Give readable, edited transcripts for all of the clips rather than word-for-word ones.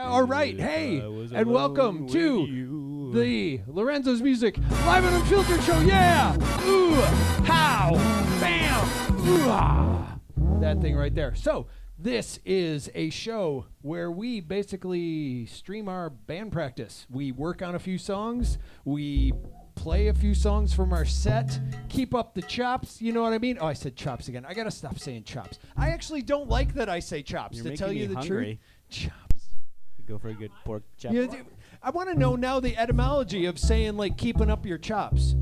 All right, hey, and welcome to the Lorenzo's Music Live and Unfiltered Show. Yeah! Ooh! How! Bam! Ooh! Ah. That thing right there. So, this is a show where we basically stream our band practice. We work on a few songs. We play a few songs from our set. Keep up the chops. You know what I mean? Oh, I said chops again. I got to stop saying chops. I actually don't like that I say chops, to tell you the truth. Chops. Go for a good pork chop. Yeah, I want to know now the etymology of saying, like, keeping up your chops.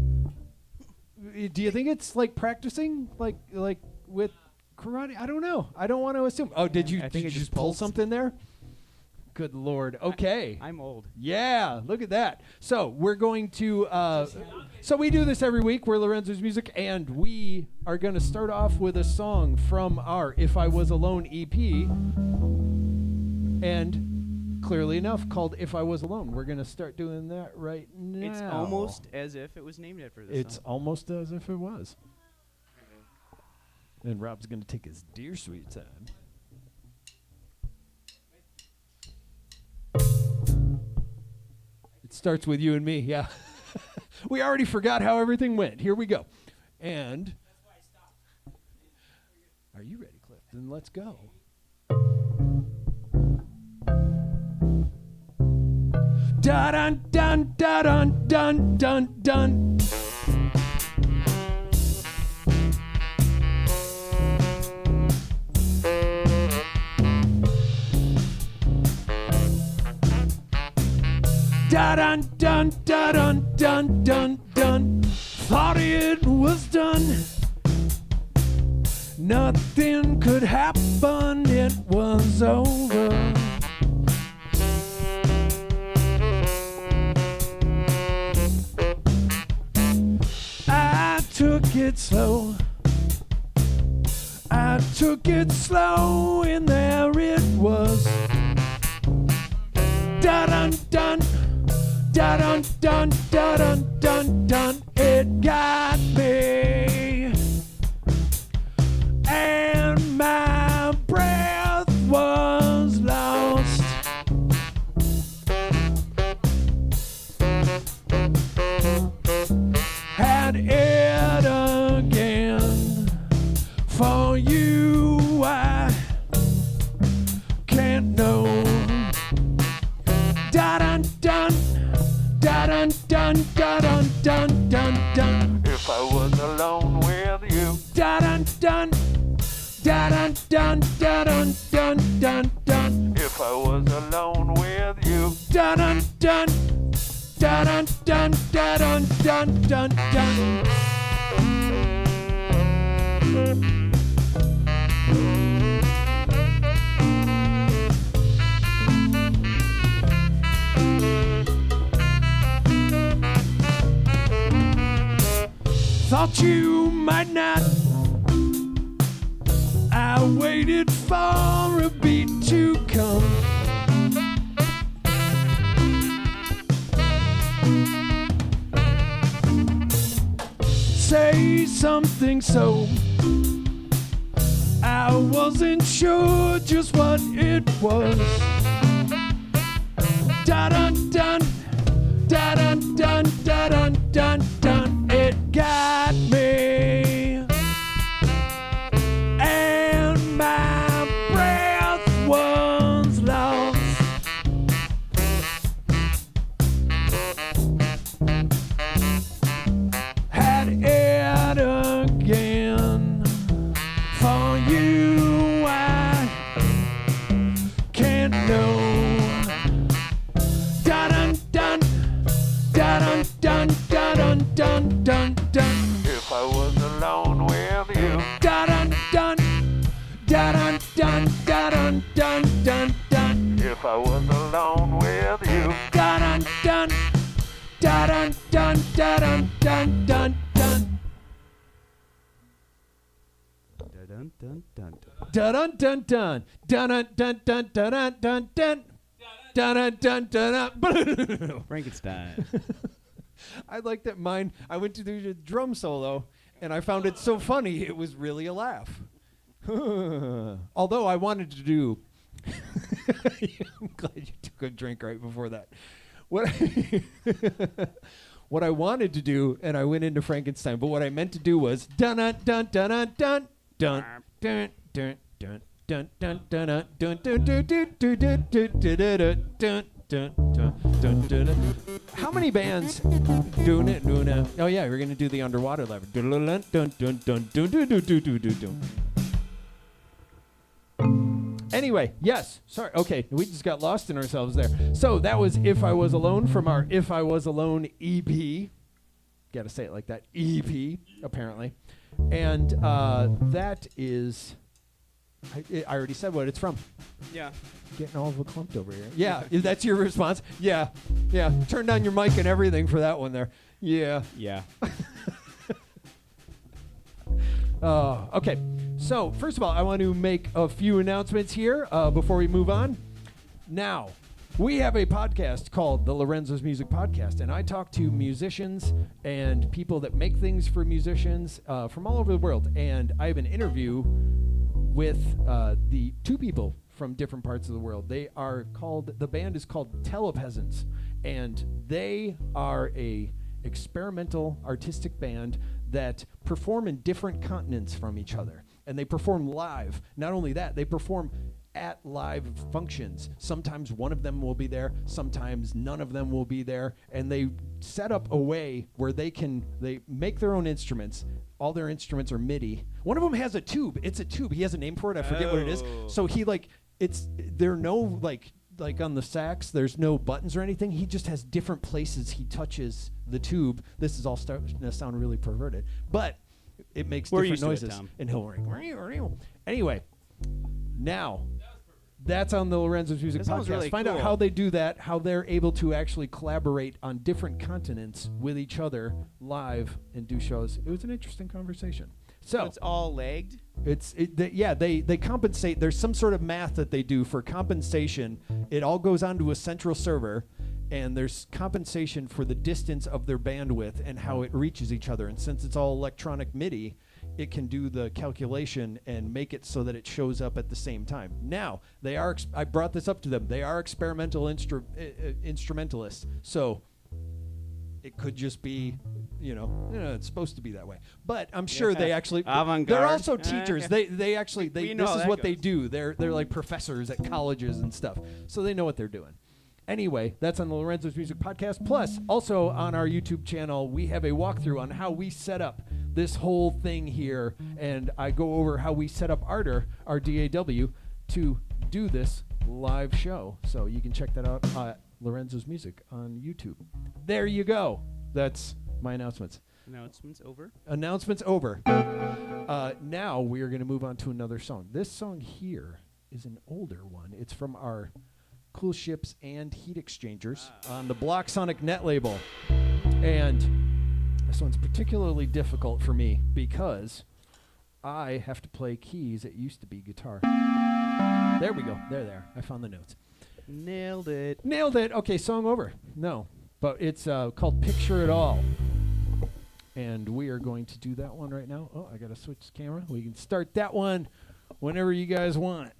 Do you think it's like practicing, like with karate? I don't know. I don't want to assume. Oh, did you just pull something there? Good Lord. Okay. I'm old. Yeah, look at that. So we're going to, so we do this every week. We're Lorenzo's Music, and we are going to start off with a song from our If I Was Alone EP. And clearly enough, called If I Was Alone. We're going to start doing that right now. It's almost as if it was named after this It's song. almost as if it was. And Rob's going to take his dear sweet time. It starts with you and me, yeah. We already forgot how everything went. Here we go. And that's why I stopped. Are you ready, Cliff? Then let's go. Da dun dun da dun dun dun dun. Da dun dun da dun dun dun dun. Thought it was done. Nothing could happen. It was over. I took it slow. I took it slow, and there it was. Da dun dun. Da dun dun da dun dun dun. It got me, and my breath was lost. Had it again for you. I can't know. Da dun dun. Da dun dun da dun dun dun dun. If I was alone with you. Da dun dun. Da dun dun da dun dun dun dun. If I was alone with you. Da dun dun. Da dun dun da dun dun dun dun. Thought you might not. I waited for a beat to come. Say something, so I wasn't sure just what it was. Da dun dun, da dun dun, da dun dun dun. It got me, and my breath was lost. Had it again for you. I can't know. Da dun dun, da dun dun, da dun dun dun dun. If I was alone with you. Da dun dun, da dun dun, da dun dun dun dun. If I was alone with you. Da dun dun, da dun dun, da dun dun dun dun. Dun dun dun dun. Da dun dun dun, da dun dun dun, da dun dun dun. Da dun dun dun dun. Frankenstein. I like that mine. I went to do the drum solo, and I found it so funny. It was really a laugh. Although I wanted to do I'm glad you took a drink right before that. What what I wanted to do, and I went into Frankenstein, but what I meant to do was dun dun dun dun dun dun dun dun dun dun dun dun dun dun dun dun dun dun dun. How many bands doing it? Oh yeah, we're gonna do the underwater level. Dun dun dun dun dun dun dun dun dun. Anyway, yes. Sorry. Okay, we just got lost in ourselves there. So that was If I Was Alone from our If I Was Alone EP. Got to say it like that. EP, apparently. And that is... I already said what it's from. Yeah. Getting all clumped over here. Yeah, that's your response? Yeah. Yeah. Turn down your mic and everything for that one there. Yeah. Yeah. Okay, so first of all, I want to make a few announcements here before we move on. Now, we have a podcast called the Lorenzo's Music Podcast, and I talk to musicians and people that make things for musicians from all over the world. And I have an interview with the two people from different parts of the world. The band is called Telepeasants, and they are a experimental artistic band that perform in different continents from each other, and they perform live. Not only that, they perform at live functions. Sometimes one of them will be there, sometimes none of them will be there, and they set up a way where they make their own instruments. All their instruments are MIDI. One of them has a tube. It's a tube. He has a name for it. I forget what it is. So there are no like on the sax, there's no buttons or anything. He just has different places he touches the tube. This is all starting to sound really perverted, but it makes different noises. And he'll ring. Anyway, now that's on the Lorenzo's Music Podcast. Really Find out how they do that, how they're able to actually collaborate on different continents with each other live and do shows. It was an interesting conversation. So it's all lagged? They compensate. There's some sort of math that they do for compensation. It all goes onto a central server, and there's compensation for the distance of their bandwidth and how it reaches each other. And since it's all electronic MIDI, it can do the calculation and make it so that it shows up at the same time. Now, they are. I brought this up to them. They are experimental instrumentalists. So it could just be, it's supposed to be that way. But I'm sure they actually. Avant-garde. They're also teachers. They actually. We This know is that what they goes. do. They're like professors at colleges and stuff. So they know what they're doing. Anyway, that's on the Lorenzo's Music Podcast. Plus, also on our YouTube channel, we have a walkthrough on how we set up this whole thing here. And I go over how we set up Arter, our DAW, to do this live show. So you can check that out at Lorenzo's Music on YouTube. There you go. That's my announcements. Announcements over. Announcements over. Now we are going to move on to another song. This song here is an older one. It's from our Cool Ships and Heat Exchangers on the Block Sonic Net label. And this one's particularly difficult for me because I have to play keys. It used to be guitar. There we go. There. I found the notes. Nailed it. Okay, song over. No, but it's called Picture It All. And we are going to do that one right now. Oh, I got to switch the camera. We can start that one whenever you guys want.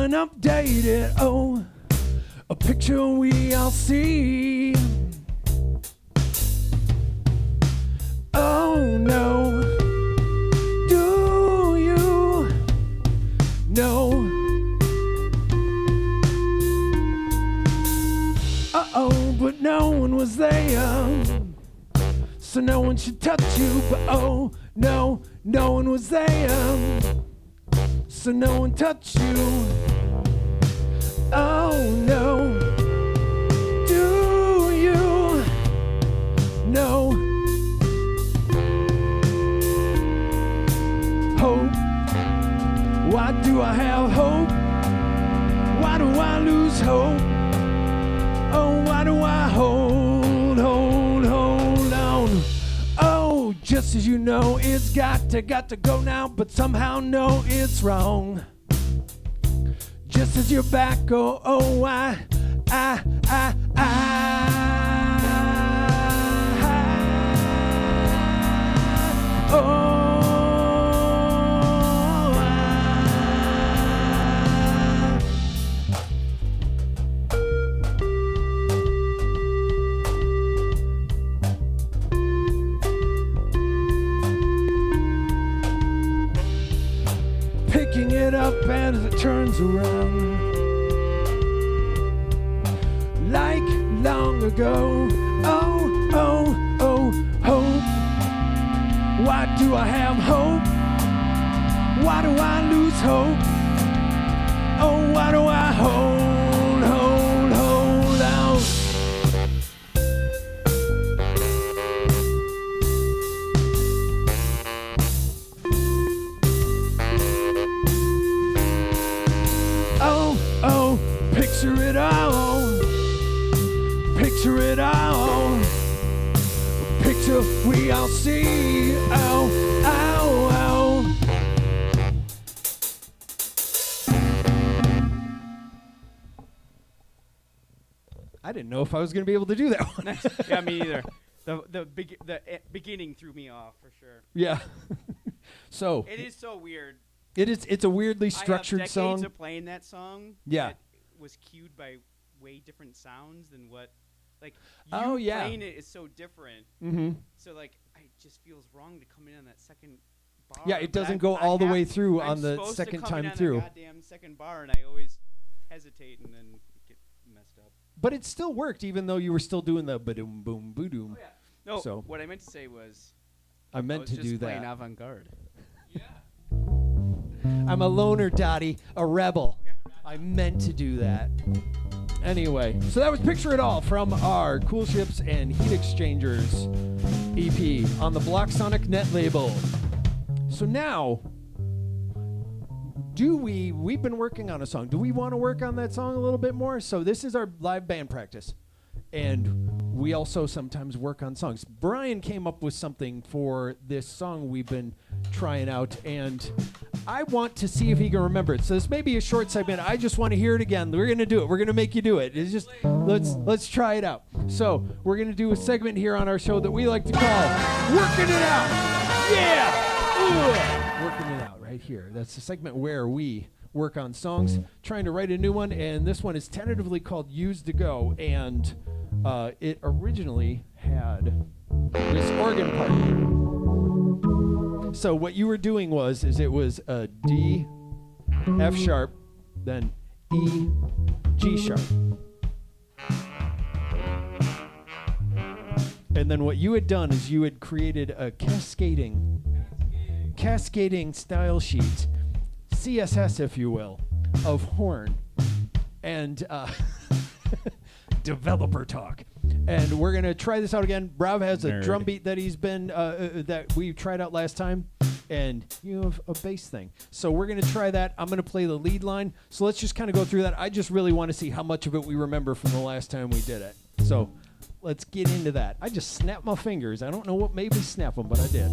Updated, a picture we all see. Oh no, do you know? But no one was there, so no one should touch you. But oh no, no one was there, so no one touched you. Oh no, do you know? Hope, why do I have hope? Why do I lose Just as you know it's got to go now, but somehow know it's wrong. Just as your back go, oh, picking it up as it turns around. Like long ago, oh, oh, oh, hope. Why do I have hope? Why do I lose hope? Oh, why do I hold out? Oh, oh, picture it all. Picture it all. Picture we all see. Ow, ow, ow. I didn't know if I was going to be able to do that one. Yeah, me either. The beginning threw me off for sure. Yeah. So It is so weird. it's a weirdly structured I have song. decades of playing that song. Yeah. That was cued by way different sounds than what, like, you Oh, yeah. playing it is so different. Mm-hmm. So, like, it just feels wrong to come in on that second bar. Yeah, it but doesn't I- go I all the have- way through I'm on the supposed to second come time in on through. the goddamn second bar, and I always hesitate and then get messed up. But it still worked, even though you were still doing the ba-doom, boom, boo-doom. Oh, yeah. No, So- what I meant to say was I meant was to just do playing that. avant-garde. I'm a loner, Dotty, a rebel. I meant to do that. Anyway, so that was Picture It All from our Cool Ships and Heat Exchangers EP on the Block Sonic Net label. So now, we've been working on a song. Do we want to work on that song a little bit more? So this is our live band practice. And we also sometimes work on songs. Brian came up with something for this song we've been trying out, and I want to see if he can remember it. So this may be a short segment. I just want to hear it again. We're going to do it. We're going to make you do it. It's just, let's try it out. So we're going to do a segment here on our show that we like to call Working It Out. Yeah! Ooh. Working It Out right here. That's the segment where we work on songs, trying to write a new one, and this one is tentatively called Used to Go, and it originally had this organ part. So what you were doing was it was a D, F sharp, then E, G sharp. And then what you had done is you had created a cascading style sheet, CSS if you will, of horn and developer talk. And we're going to try this out again. Brav has a drum beat that he's been, that we tried out last time. And you have a bass thing. So we're going to try that. I'm going to play the lead line. So let's just kind of go through that. I just really want to see how much of it we remember from the last time we did it. So let's get into that. I just snapped my fingers. I don't know what made me snap them, but I did.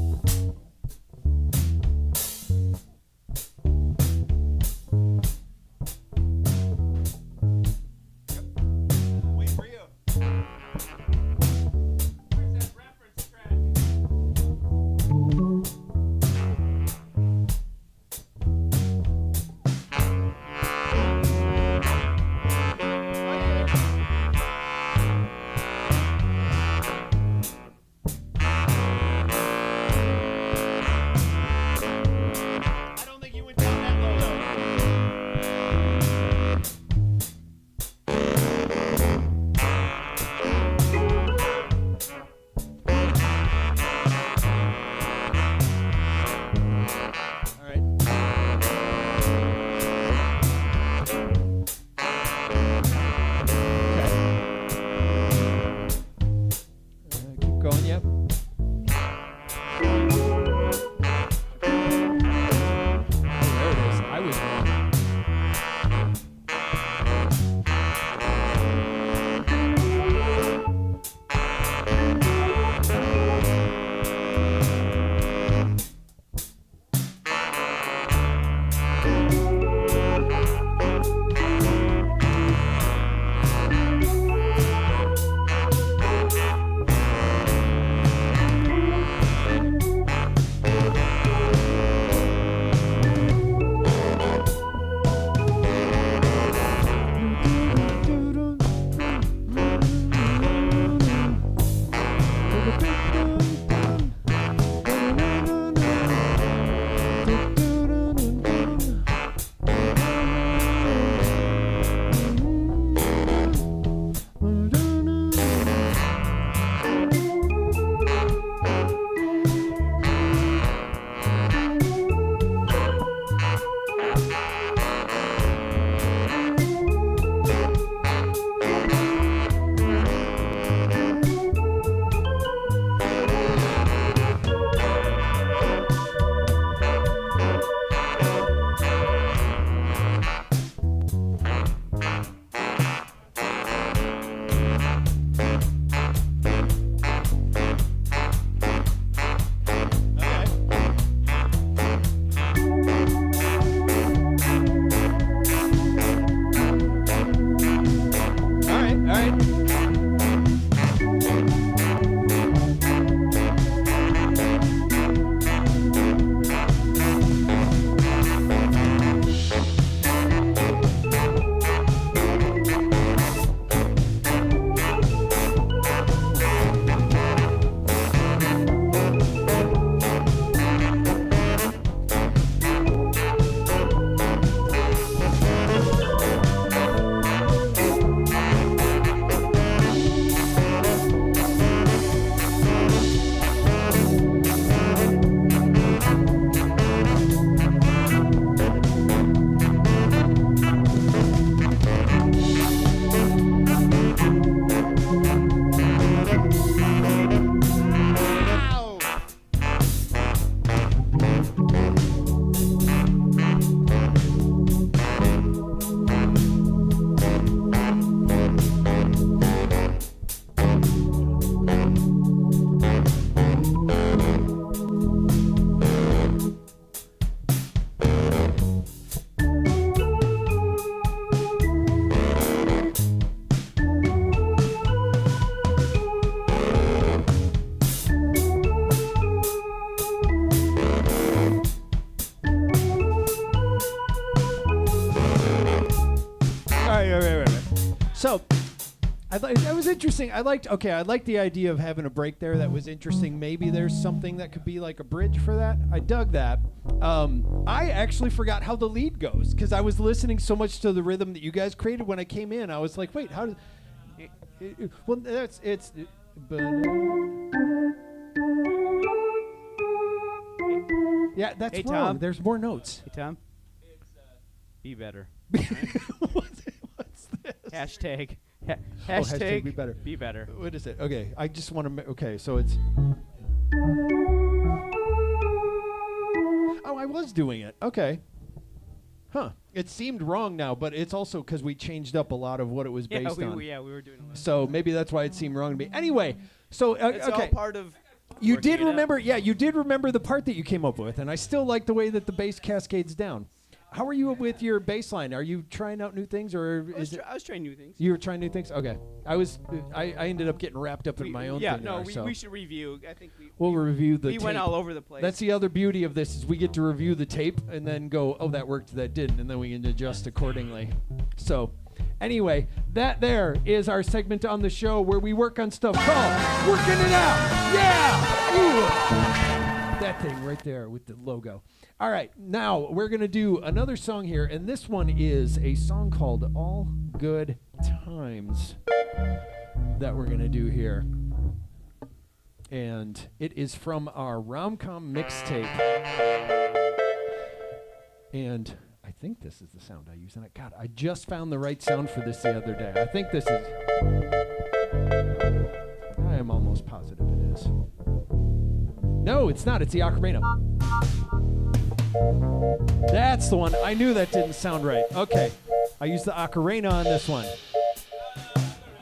that was interesting. I liked the idea of having a break there. That was interesting. Maybe there's something that could be like a bridge for that. I dug that. I actually forgot how the lead goes because I was listening so much to the rhythm that you guys created when I came in. I was like, wait, how does... Well, it's... Yeah, that's Hey, wrong. Tom. There's more notes. Hey, Tom. Be better. What's this? Hashtag. Hashtag be better. Be better. What is it? Okay, I just want to... Okay, so it's... Oh, I was doing it. Okay. Huh. It seemed wrong now, but it's also because we changed up a lot of what it was based on. We were doing a lot. So maybe that's why it seemed wrong to me. Anyway, so... It's okay. all part of... You working did it out. remember, you did remember the part that you came up with, and I still like the way that the bass cascades down. How are you with your bass line? Are you trying out new things, or is it? I was trying new things. You were trying new things? Okay. I ended up getting wrapped up in my own thing. We should review. I think we'll review the tape. We went all over the place. That's the other beauty of this is we get to review the tape and then go, oh, that worked, that didn't, and then we can adjust accordingly. So, anyway, that there is our segment on the show where we work on stuff called Working It Out. Yeah! Ooh. That thing right there with the logo. All right, now we're going to do another song here, and this one is a song called All Good Times that we're going to do here. And it is from our rom-com mixtape. And I think this is the sound I use. And God, I just found the right sound for this the other day. I think this is... I am almost positive it is. No, it's not. It's the ocarina. That's the one. I knew that didn't sound right. Okay. I used the ocarina on this one.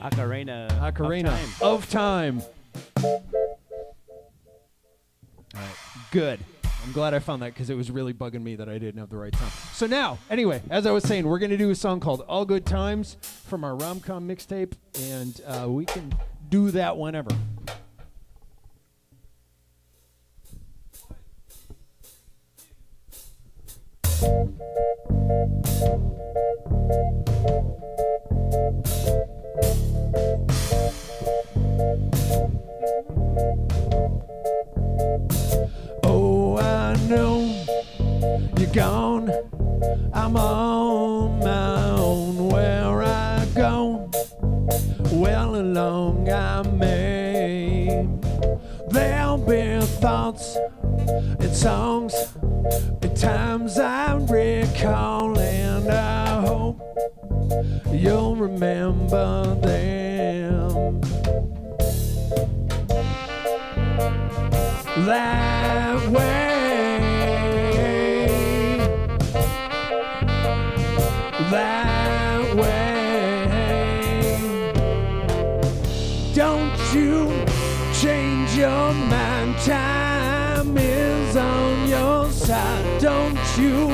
Ocarina of time. All right. Good. I'm glad I found that because it was really bugging me that I didn't have the right time. So now, anyway, as I was saying, we're going to do a song called All Good Times from our rom-com mixtape, and we can do that whenever. Oh, I know you're gone. I'm on my own. Where I go, well along I may. There'll be thoughts and songs at times I recall, and I hope you'll remember them. That way, that way. Don't you change your mind, time is on your side. Don't you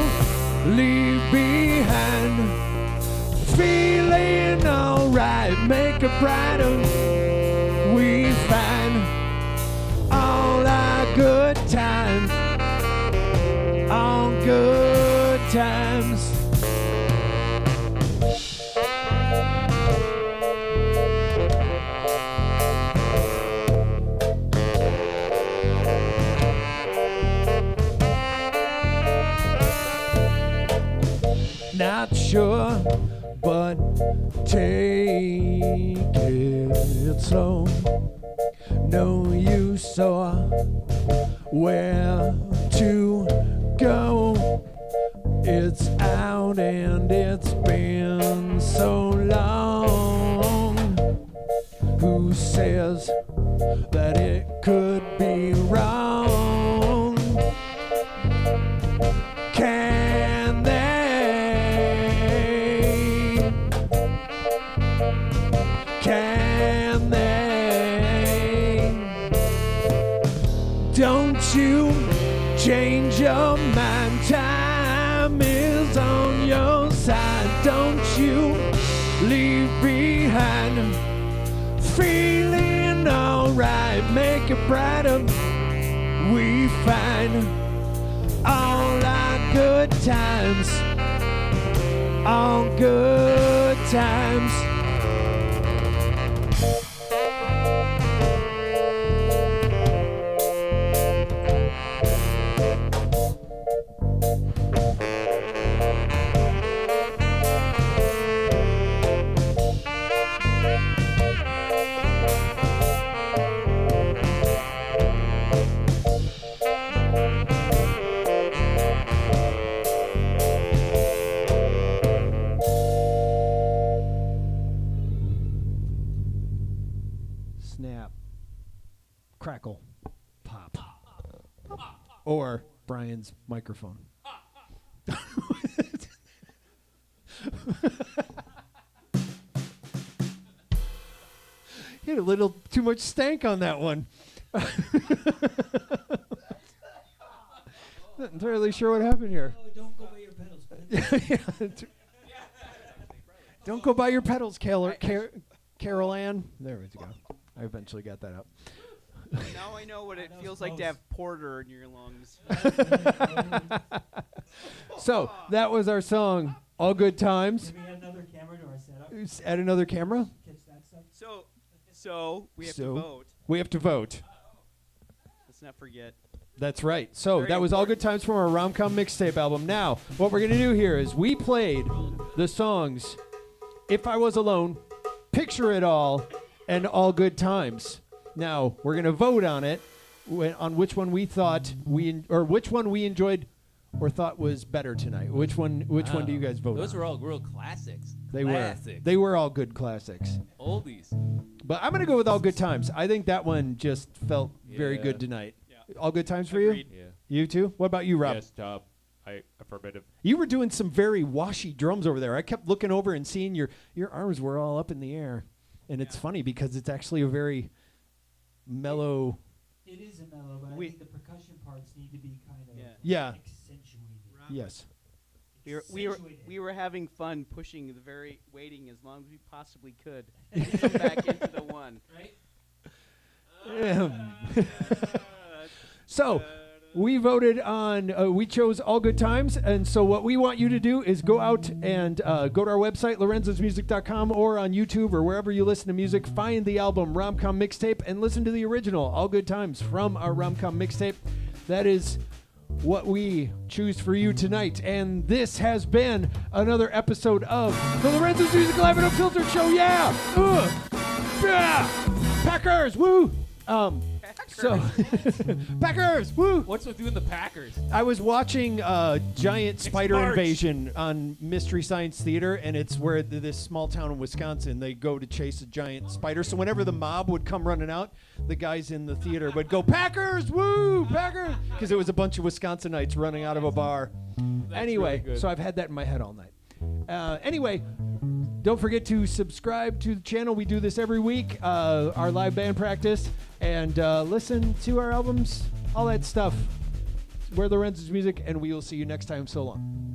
leave behind. Feeling alright, make it brighter. We find all our good times, all good times. Not sure, but take it slow. No, you saw where to go. It's out and it's been so long. Who says that it could be wrong? Can they? Can they? Don't you change your mind, time is on your side. Don't you leave behind. Feeling alright, make it brighter. We find all our good times, all good times. snap, crackle, pop. Or Brian's microphone. You had a little too much stank on that one. Not entirely sure what happened here. Oh, don't go by your pedals. Don't go by your pedals, Carol Ann. There we go. I eventually got that out. Now I know what it feels like to have porter in your lungs. So that was our song, All Good Times. Did we add another camera to our setup? Add another camera. Catch that stuff? So we have to vote. We have to vote. Let's not forget. That's right. So Very that was All important. Good Times from our Rom-Com mixtape album. Now, what we're going to do here is we played the songs If I Was Alone, Picture It All, and All Good Times. Now, we're going to vote on it, on which one we thought which one we enjoyed or thought was better tonight. Which one do you guys vote Those on? were all real classics. They Classics. They were all good classics. Oldies. But I'm going to go with All Good Times. I think that one just felt very Yeah. good tonight. Yeah. All Good Times for Agreed. you? Yeah. You too? What about you, Rob? Yes, I affirmative. You were doing some very washy drums over there. I kept looking over and seeing your arms were all up in the air. And it's funny because it's actually a very mellow. It is a mellow, but I think the percussion parts need to be kind of Yeah. accentuated. Yes. We were having fun pushing the very waiting as long as we possibly could to come back into the one. Right? So we voted on, we chose All Good Times. And so what we want you to do is go out and go to our website, lorenzosmusic.com, or on YouTube or wherever you listen to music. Find the album Rom-Com Mixtape and listen to the original, All Good Times, from our Rom-Com Mixtape. That is what we choose for you tonight. And this has been another episode of the Lorenzo's Music Live and Unfiltered Show. Yeah! Yeah! Packers! Woo! So, Packers! Woo! What's with doing the Packers? I was watching Giant Spider Invasion on Mystery Science Theater, and it's where this small town in Wisconsin, they go to chase a giant spider. So whenever the mob would come running out, the guys in the theater would go, Packers! Woo! Packers! Because it was a bunch of Wisconsinites running out of a bar. Anyway, really good. so I've had that in my head all night. Anyway, don't forget to subscribe to the channel. We do this every week, our live band practice, and listen to our albums, all that stuff. We're Lorenzo's Music, and we will see you next time. So long.